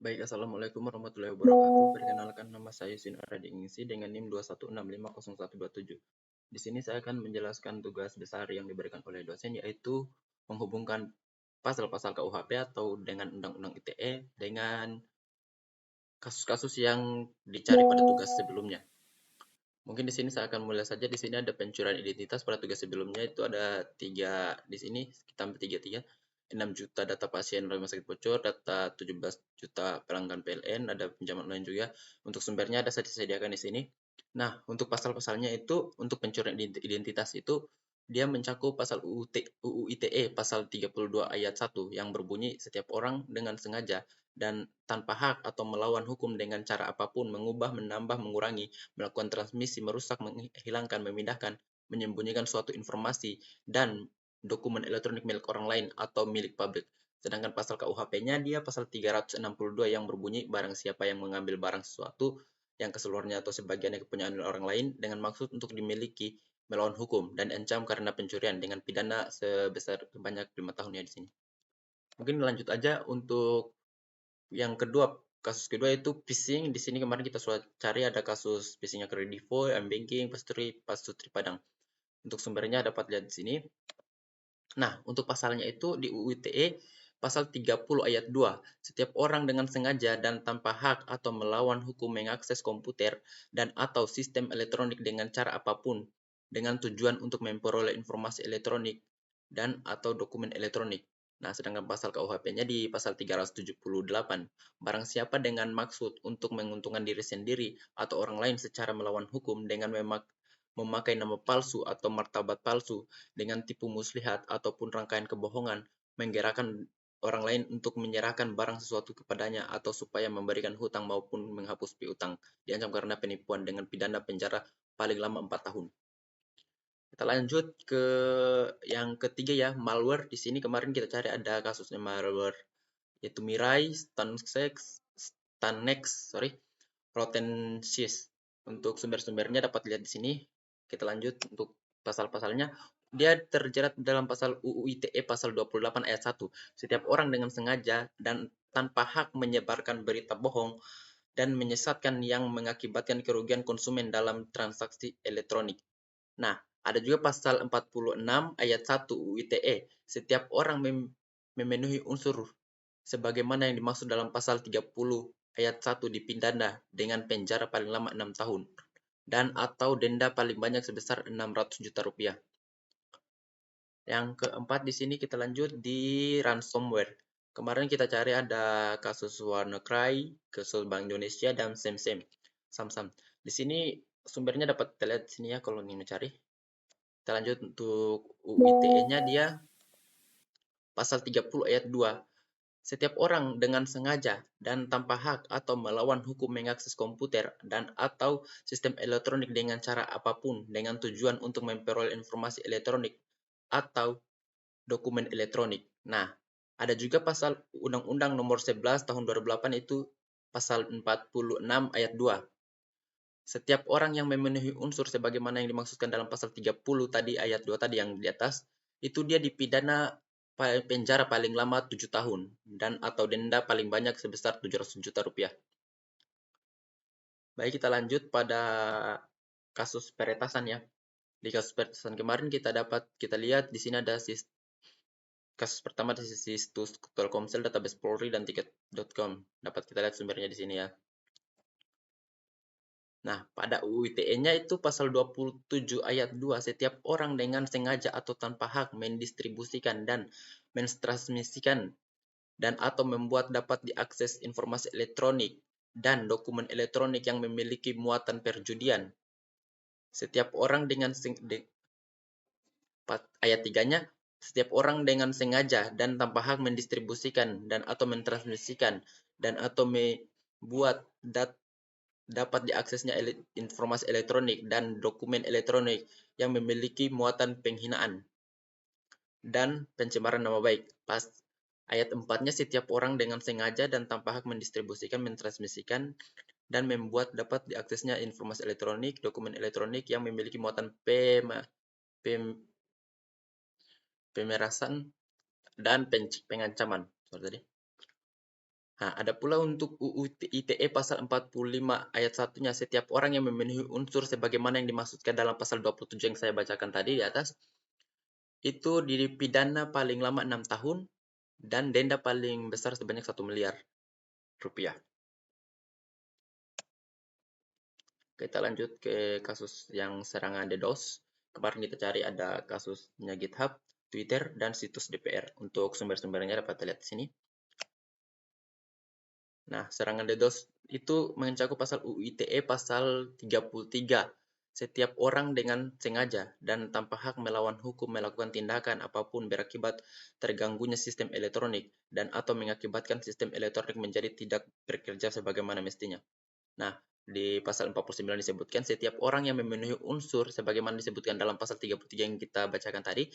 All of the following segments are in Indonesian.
Baik, Assalamualaikum warahmatullahi wabarakatuh. Perkenalkan, nama saya Sinar Ingsi dengan NIM 2165017. Di sini saya akan menjelaskan tugas besar yang diberikan oleh dosen, yaitu menghubungkan pasal-pasal KUHP atau dengan Undang-Undang ITE dengan kasus-kasus yang dicari pada tugas sebelumnya. Mungkin di sini saya akan mulai saja. Di sini ada pencurian identitas. Pada tugas sebelumnya itu ada tiga di sini, kita ambil tiga, 6 juta data pasien rumah sakit bocor, data 17 juta pelanggan PLN, ada pinjaman online juga. Untuk sumbernya ada saya sediakan di sini. Nah, untuk pasal-pasalnya itu, untuk pencurian identitas itu, dia mencakup pasal UU ITE pasal 32 ayat 1 yang berbunyi setiap orang dengan sengaja dan tanpa hak atau melawan hukum dengan cara apapun mengubah, menambah, mengurangi, melakukan transmisi, merusak, menghilangkan, memindahkan, menyembunyikan suatu informasi dan dokumen elektronik milik orang lain atau milik publik. Sedangkan pasal KUHP-nya dia pasal 362 yang berbunyi barang siapa yang mengambil barang sesuatu yang keseluruhannya atau sebagiannya kepunyaan orang lain dengan maksud untuk dimiliki melawan hukum dan ancam karena pencurian dengan pidana sebesar sebanyak 5 tahun ya di sini. Mungkin lanjut aja untuk yang kedua, kasus kedua itu phishing. Di sini kemarin kita sudah cari ada kasus phishingnya Kredivo, M-Banking, Pasutri Padang. Untuk sumbernya dapat lihat di sini. Nah, untuk pasalnya itu di UU ITE pasal 30 ayat 2. Setiap orang dengan sengaja dan tanpa hak atau melawan hukum mengakses komputer dan atau sistem elektronik dengan cara apapun dengan tujuan untuk memperoleh informasi elektronik dan atau dokumen elektronik. Nah, sedangkan pasal KUHP-nya di pasal 378. Barang siapa dengan maksud untuk menguntungkan diri sendiri atau orang lain secara melawan hukum dengan memakai nama palsu atau martabat palsu dengan tipu muslihat ataupun rangkaian kebohongan, menggerakkan orang lain untuk menyerahkan barang sesuatu kepadanya atau supaya memberikan hutang maupun menghapus piutang, diancam karena penipuan dengan pidana penjara paling lama 4 tahun. Kita lanjut ke yang ketiga ya, malware. Di sini kemarin kita cari ada kasusnya malware, yaitu Mirai, Stanex, Rotensis. Untuk sumber-sumbernya dapat lihat di sini. Kita lanjut untuk pasal-pasalnya. Dia terjerat dalam pasal UU ITE pasal 28 ayat 1. Setiap orang dengan sengaja dan tanpa hak menyebarkan berita bohong dan menyesatkan yang mengakibatkan kerugian konsumen dalam transaksi elektronik. Nah, ada juga pasal 46 ayat 1 UU ITE. Setiap orang memenuhi unsur sebagaimana yang dimaksud dalam pasal 30 ayat 1 dipidana dengan penjara paling lama 6 tahun dan atau denda paling banyak sebesar 600 juta rupiah. Yang keempat di sini kita lanjut di ransomware. Kemarin kita cari ada kasus WannaCry, kasus Bank Indonesia dan Samsung. Di sini sumbernya dapat kita lihat di sini ya kalau ingin mencari. Kita lanjut untuk UU ITE-nya dia pasal 30 ayat 2. Setiap orang dengan sengaja dan tanpa hak atau melawan hukum mengakses komputer dan atau sistem elektronik dengan cara apapun dengan tujuan untuk memperoleh informasi elektronik atau dokumen elektronik. Nah, ada juga pasal Undang-Undang Nomor 11 Tahun 2008 itu pasal 46 ayat 2. Setiap orang yang memenuhi unsur sebagaimana yang dimaksudkan dalam pasal 30 tadi ayat 2 tadi yang di atas, itu dia dipidana penjara paling lama 7 tahun dan atau denda paling banyak sebesar 700 juta rupiah. Baik, kita lanjut pada kasus peretasan ya. Di kasus peretasan kemarin kita lihat di sini ada kasus pertama di situs Telkomsel, database Polri dan tiket.com. Dapat kita lihat sumbernya di sini ya. Nah, pada UU ITE-nya itu pasal 27 ayat 2, setiap orang dengan sengaja atau tanpa hak mendistribusikan dan mentransmisikan dan atau membuat dapat diakses informasi elektronik dan dokumen elektronik yang memiliki muatan perjudian. Setiap orang dengan ayat 3-nya, setiap orang dengan sengaja dan tanpa hak mendistribusikan dan atau mentransmisikan dan atau membuat dapat diaksesnya informasi elektronik dan dokumen elektronik yang memiliki muatan penghinaan dan pencemaran nama baik. Pas ayat 4-nya, setiap orang dengan sengaja dan tanpa hak mendistribusikan, mentransmisikan, dan membuat dapat diaksesnya informasi elektronik, dokumen elektronik yang memiliki muatan pemerasan dan pengancaman. Sorry tadi. Nah, ada pula untuk UU ITE pasal 45 ayat 1-nya, setiap orang yang memenuhi unsur sebagaimana yang dimaksudkan dalam pasal 27 yang saya bacakan tadi di atas, itu dipidana paling lama 6 tahun dan denda paling besar sebanyak 1 miliar rupiah. Kita lanjut ke kasus yang serangan DDoS. Kemarin kita cari ada kasusnya GitHub, Twitter, dan situs DPR. Untuk sumber-sumbernya dapat lihat di sini. Nah, serangan DDoS itu mencakup pasal UU ITE pasal 33. Setiap orang dengan sengaja dan tanpa hak melawan hukum melakukan tindakan apapun berakibat terganggunya sistem elektronik dan atau mengakibatkan sistem elektronik menjadi tidak bekerja sebagaimana mestinya. Nah, di pasal 49 disebutkan setiap orang yang memenuhi unsur sebagaimana disebutkan dalam pasal 33 yang kita bacakan tadi,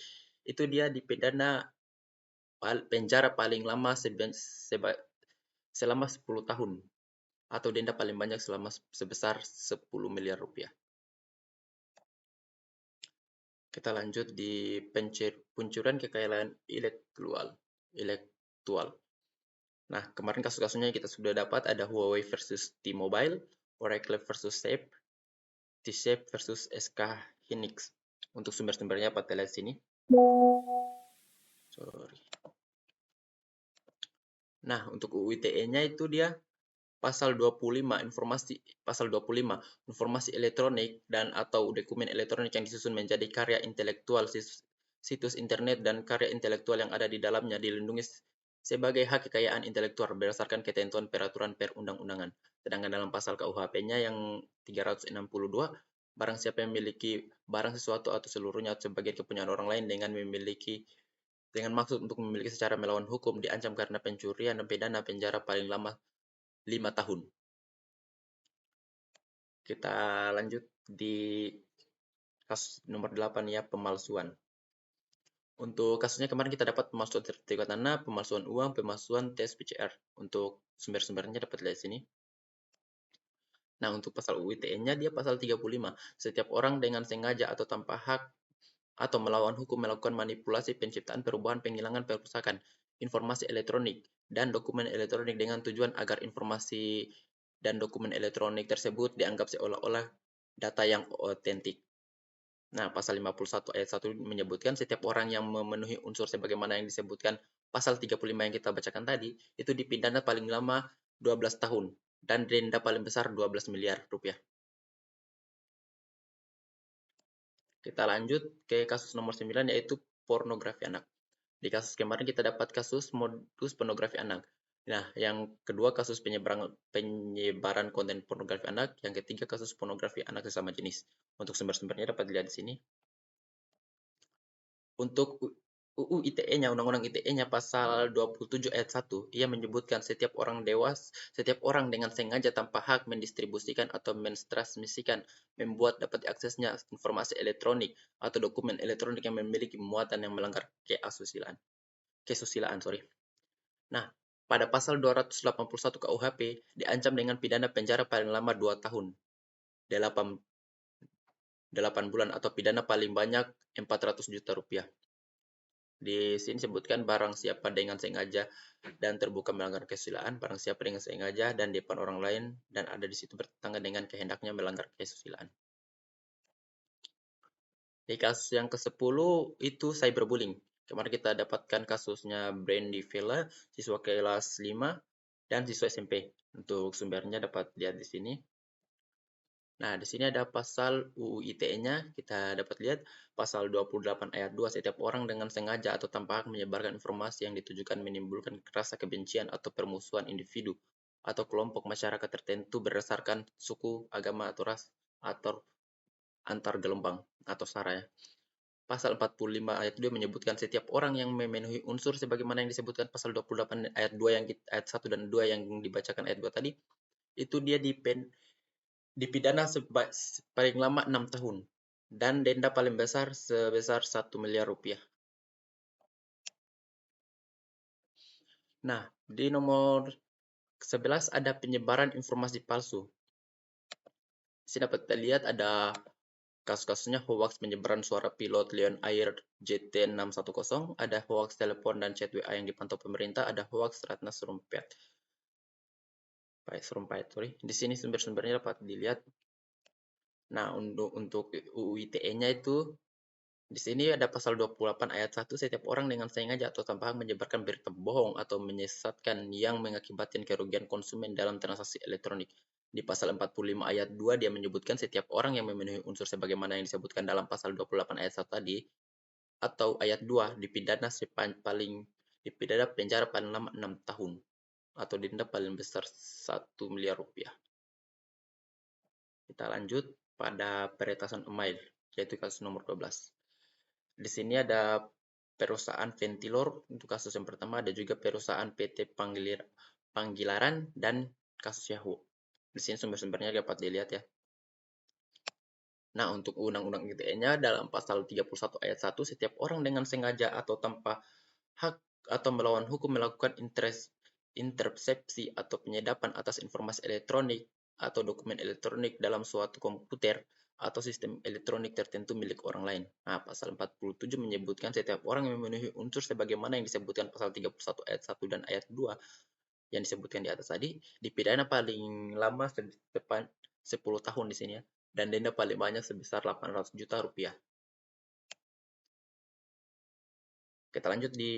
itu dia dipidana penjara paling lama selama 10 tahun atau denda paling banyak sebesar 10 miliar rupiah. Kita lanjut di pencurian kekayaan intelektual. Nah, kemarin kasus-kasusnya kita sudah dapat ada Huawei versus T-Mobile, Oracle versus SAP, T-Shape versus SK Hynix. Untuk sumber-sumbernya dapat lihat sini. Sorry. Nah, untuk UU ITE-nya itu dia pasal 25 informasi elektronik dan atau dokumen elektronik yang disusun menjadi karya intelektual situs internet dan karya intelektual yang ada di dalamnya dilindungi sebagai hak kekayaan intelektual berdasarkan ketentuan peraturan perundang-undangan. Sedangkan dalam pasal KUHP-nya yang 362, barang siapa yang memiliki barang sesuatu atau seluruhnya atau sebagian kepunyaan orang lain dengan maksud untuk memiliki secara melawan hukum diancam karena pencurian dan pidana penjara paling lama 5 tahun. Kita lanjut di kasus nomor 8 ya, pemalsuan. Untuk kasusnya kemarin kita dapat pemalsuan sertifikat tanah, pemalsuan uang, pemalsuan tes PCR. Untuk sumber-sumbernya dapat lihat sini. Nah, untuk pasal UU ITE-nya dia pasal 35. Setiap orang dengan sengaja atau tanpa hak atau melawan hukum melakukan manipulasi, penciptaan, perubahan, penghilangan, perusakan informasi elektronik dan dokumen elektronik dengan tujuan agar informasi dan dokumen elektronik tersebut dianggap seolah-olah data yang otentik. Nah, pasal 51 ayat 1 menyebutkan setiap orang yang memenuhi unsur sebagaimana yang disebutkan pasal 35 yang kita bacakan tadi, itu dipidana paling lama 12 tahun dan denda paling besar 12 miliar rupiah. Kita lanjut ke kasus nomor 9 yaitu pornografi anak. Di kasus kemarin kita dapat kasus modus pornografi anak. Nah, yang kedua kasus penyebaran konten pornografi anak, yang ketiga kasus pornografi anak sesama jenis. Untuk sumber-sumbernya dapat dilihat di sini. Untuk UU ITE-nya, Undang-Undang ITE-nya pasal 27 ayat 1, ia menyebutkan setiap orang dengan sengaja tanpa hak mendistribusikan atau mentransmisikan, membuat dapat diaksesnya informasi elektronik atau dokumen elektronik yang memiliki muatan yang melanggar kesusilaan. Nah, pada pasal 281 KUHP diancam dengan pidana penjara paling lama 2 tahun, 8 bulan atau pidana paling banyak 400 juta rupiah. Di sini sebutkan barang siapa dengan sengaja dan terbuka melanggar kesusilaan, barang siapa dengan sengaja dan di depan orang lain dan ada di situ bertentangan dengan kehendaknya melanggar kesusilaan. Di kasus yang ke-10 itu cyberbullying. Kemarin kita dapatkan kasusnya Brandy Villa, siswa kelas 5 dan siswa SMP. Untuk sumbernya dapat lihat di sini. Nah, di sini ada pasal UU ITE-nya, kita dapat lihat pasal 28 ayat 2, setiap orang dengan sengaja atau tanpa hak menyebarkan informasi yang ditujukan menimbulkan rasa kebencian atau permusuhan individu atau kelompok masyarakat tertentu berdasarkan suku, agama, atau ras, atau antar gelombang atau sara ya. Pasal 45 ayat 2 menyebutkan setiap orang yang memenuhi unsur sebagaimana yang disebutkan pasal 28 ayat 2 ayat 1 dan 2 yang dibacakan ayat 2 tadi, itu dia dipidana paling lama 6 tahun dan denda paling besar sebesar 1 miliar rupiah. Nah, di nomor 11 ada penyebaran informasi palsu. Di sini dapat kita lihat ada kasus-kasusnya hoax penyebaran suara pilot Lion Air JT610, ada hoax telepon dan chat WA yang dipantau pemerintah, ada hoax Ratna Sarumpait. sorry. Di sini sumber-sumbernya dapat dilihat. Nah, untuk UU ITE-nya itu di sini ada pasal 28 ayat 1, setiap orang dengan sengaja atau tanpa hak menyebarkan berita bohong atau menyesatkan yang mengakibatkan kerugian konsumen dalam transaksi elektronik. Di pasal 45 ayat 2 dia menyebutkan setiap orang yang memenuhi unsur sebagaimana yang disebutkan dalam pasal 28 ayat 1 tadi atau ayat 2 dipidana penjara paling lama 6 tahun atau denda paling besar 1 miliar rupiah. Kita lanjut pada peretasan email, yaitu kasus nomor 12. Di sini ada perusahaan Ventilor untuk kasus yang pertama, ada juga perusahaan PT Panggilaran dan kasus Yahoo. Di sini sumber-sumbernya dapat dilihat ya. Nah, untuk Undang-Undang ITE-nya dalam pasal 31 ayat 1, setiap orang dengan sengaja atau tanpa hak atau melawan hukum melakukan intercepsi atau penyedapan atas informasi elektronik atau dokumen elektronik dalam suatu komputer atau sistem elektronik tertentu milik orang lain. Nah, pasal 47 menyebutkan setiap orang yang memenuhi unsur sebagaimana yang disebutkan pasal 31 ayat 1 dan ayat 2 yang disebutkan di atas tadi, dipidana paling lama depan 10 tahun di sini ya, dan denda paling banyak sebesar 800 juta rupiah. Kita lanjut di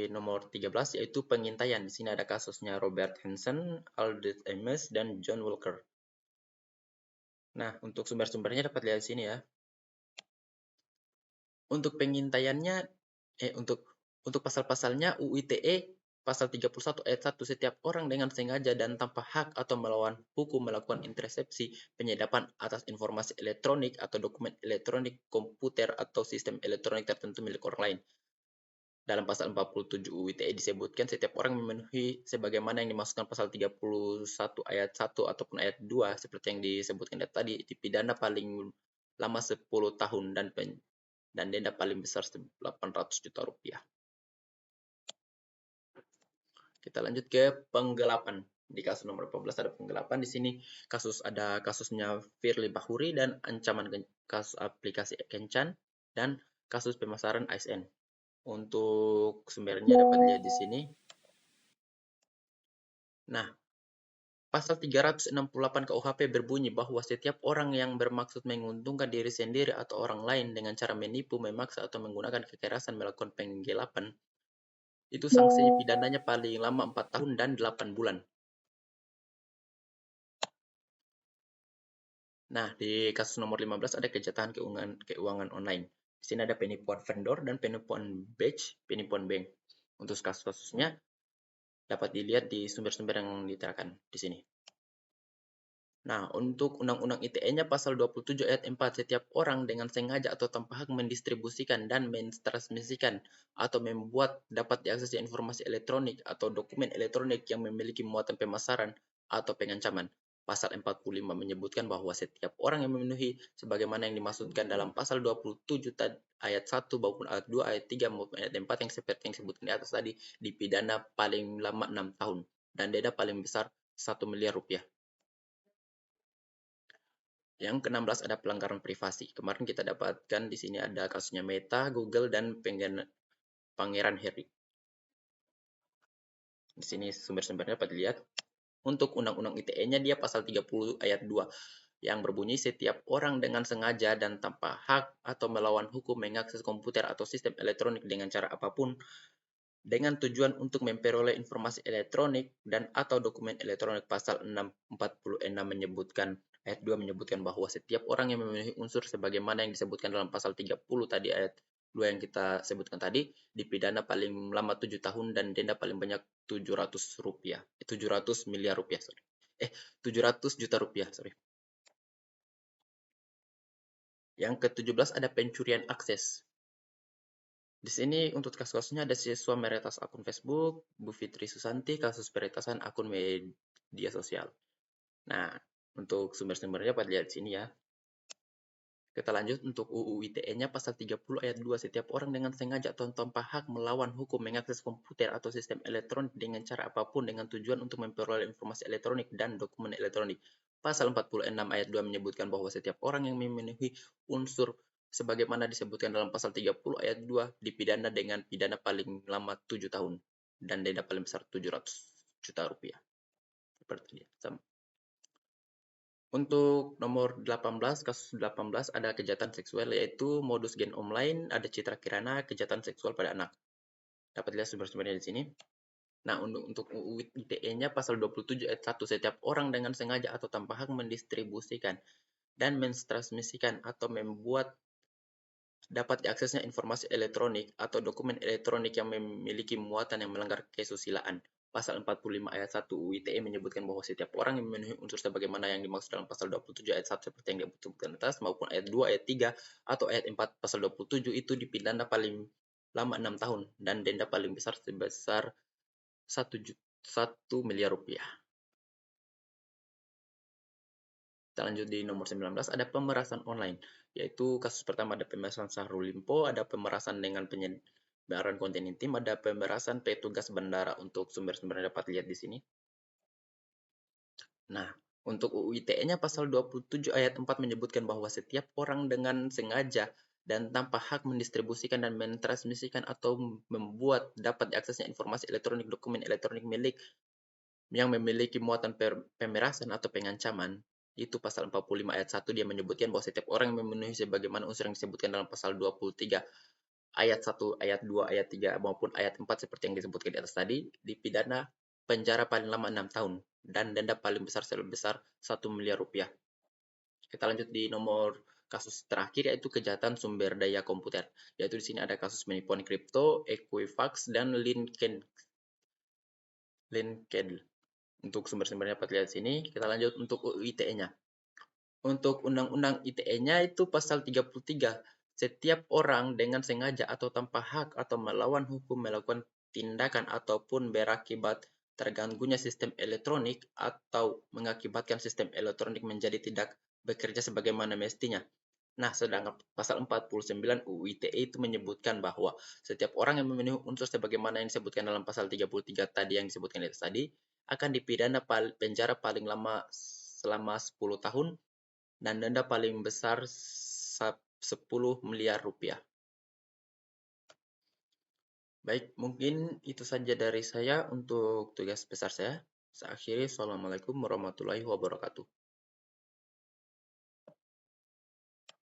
nomor 13, yaitu pengintaian. Di sini ada kasusnya Robert Hansen, Aldous Ames, dan John Walker. Nah, untuk sumber-sumbernya dapat lihat di sini ya. Untuk pengintaiannya, untuk pasal-pasalnya UU ITE pasal 31 ayat 1, setiap orang dengan sengaja dan tanpa hak atau melawan hukum melakukan intersepsi, penyedapan atas informasi elektronik atau dokumen elektronik, komputer atau sistem elektronik tertentu milik orang lain. Dalam pasal 47 UU ITE disebutkan setiap orang memenuhi sebagaimana yang dimaksudkan pasal 31 ayat 1 ataupun ayat 2 seperti yang disebutkan tadi, dipidana paling lama 10 tahun dan denda paling besar 800 juta rupiah. Kita lanjut ke penggelapan. Di kasus nomor 14 ada penggelapan. Di sini ada kasusnya Firly Bahuri dan ancaman kasus aplikasi Kencan dan kasus pemasaran ASN. Untuk sumbernya dapat dilihat di sini. Nah, pasal 368 KUHP berbunyi bahwa setiap orang yang bermaksud menguntungkan diri sendiri atau orang lain dengan cara menipu, memaksa, atau menggunakan kekerasan melakukan penggelapan, itu sanksi pidananya paling lama 4 tahun dan 8 bulan. Nah, di kasus nomor 15 ada kejahatan keuangan online. Di sini ada penipuan vendor dan penipuan bank. Untuk kasus-kasusnya dapat dilihat di sumber-sumber yang diterangkan di sini. Nah, untuk Undang-Undang ITE-nya pasal 27 ayat 4, setiap orang dengan sengaja atau tanpa hak mendistribusikan dan mentransmisikan atau membuat dapat diakses informasi elektronik atau dokumen elektronik yang memiliki muatan pemasaran atau pengancaman. Pasal 45 menyebutkan bahwa setiap orang yang memenuhi sebagaimana yang dimaksudkan dalam pasal 27 ayat 1 maupun ayat 2, ayat 3 maupun ayat 4 yang seperti yang disebutkan di atas tadi, dipidana paling lama 6 tahun dan denda paling besar 1 miliar rupiah. Yang ke-16 ada pelanggaran privasi. Kemarin kita dapatkan di sini ada kasusnya Meta, Google, dan Pangeran Harry. Di sini sumber-sumbernya dapat dilihat. Untuk Undang-Undang ITE-nya dia pasal 30 ayat 2 yang berbunyi setiap orang dengan sengaja dan tanpa hak atau melawan hukum mengakses komputer atau sistem elektronik dengan cara apapun dengan tujuan untuk memperoleh informasi elektronik dan atau dokumen elektronik. Pasal 646 menyebutkan ayat 2 menyebutkan bahwa setiap orang yang memenuhi unsur sebagaimana yang disebutkan dalam pasal 30 tadi ayat 2 yang kita sebutkan tadi, dipidana paling lama 7 tahun dan denda paling banyak 700 miliar rupiah, 700 juta rupiah, Yang ke-17 ada pencurian akses. Di sini untuk kasus-kasusnya ada siswa meretas akun Facebook, Bu Fitri Susanti, kasus peretasan akun media sosial. Nah, untuk sumber-sumbernya dapat lihat di sini ya. Kita lanjut untuk UU ITE-nya pasal 30 ayat 2, setiap orang dengan sengaja atau tanpa hak melawan hukum mengakses komputer atau sistem elektronik dengan cara apapun dengan tujuan untuk memperoleh informasi elektronik dan dokumen elektronik. Pasal 46 ayat 2 menyebutkan bahwa setiap orang yang memenuhi unsur sebagaimana disebutkan dalam pasal 30 ayat 2 dipidana dengan pidana paling lama 7 tahun dan denda paling besar 700 juta rupiah. seperti sama. Untuk nomor 18, kasus 18 ada kejahatan seksual, yaitu modus game online, ada Citra Kirana, kejahatan seksual pada anak. Dapat lihat sumber-sumbernya di sini. Nah, untuk UU ITE-nya pasal 27 ayat 1, setiap orang dengan sengaja atau tanpa hak mendistribusikan dan mentransmisikan atau membuat dapat diaksesnya informasi elektronik atau dokumen elektronik yang memiliki muatan yang melanggar kesusilaan. Pasal 45 ayat 1 UU ITE menyebutkan bahwa setiap orang yang memenuhi unsur sebagaimana yang dimaksud dalam pasal 27 ayat 1 seperti yang disebutkan atas maupun ayat 2, ayat 3 atau ayat 4 pasal 27 itu dipidana paling lama 6 tahun dan denda paling besar sebesar 1 miliar rupiah. Kita lanjut di nomor 19, ada pemerasan online, yaitu kasus pertama ada pemerasan Syahrul Limpo, ada pemerasan dengan penyebaran konten intim, ada pemerasan petugas bandara. Untuk sumber-sumbernya dapat lihat di sini. Nah, untuk UU ITE-nya pasal 27 ayat 4 menyebutkan bahwa setiap orang dengan sengaja dan tanpa hak mendistribusikan dan mentransmisikan atau membuat dapat diaksesnya informasi elektronik, dokumen elektronik milik yang memiliki muatan pemerasan atau pengancaman, itu pasal 45 ayat 1 dia menyebutkan bahwa setiap orang yang memenuhi sebagaimana unsur yang disebutkan dalam pasal 23 ayat 1, ayat 2, ayat 3 maupun ayat 4 seperti yang disebutkan di atas tadi, dipidana penjara paling lama 6 tahun dan denda paling besar sebesar 1 miliar rupiah. Kita lanjut di nomor kasus terakhir, yaitu kejahatan sumber daya komputer. Yaitu di sini ada kasus penipuan kripto, Equifax, dan LinkedIn. Untuk sumber-sumbernya dapat lihat sini. Kita lanjut untuk UU ITE-nya. Untuk Undang-Undang ITE-nya itu pasal 33. Setiap orang dengan sengaja atau tanpa hak atau melawan hukum melakukan tindakan ataupun berakibat terganggunya sistem elektronik atau mengakibatkan sistem elektronik menjadi tidak bekerja sebagaimana mestinya. Nah, sedangkan pasal 49 UU ITE itu menyebutkan bahwa setiap orang yang memenuhi unsur sebagaimana yang disebutkan dalam pasal 33 tadi yang disebutkan di atas tadi akan dipidana penjara paling lama selama 10 tahun dan denda paling besar 10 miliar rupiah. Baik, mungkin itu saja dari saya untuk tugas besar saya. Saya akhiri. Assalamualaikum warahmatullahi wabarakatuh.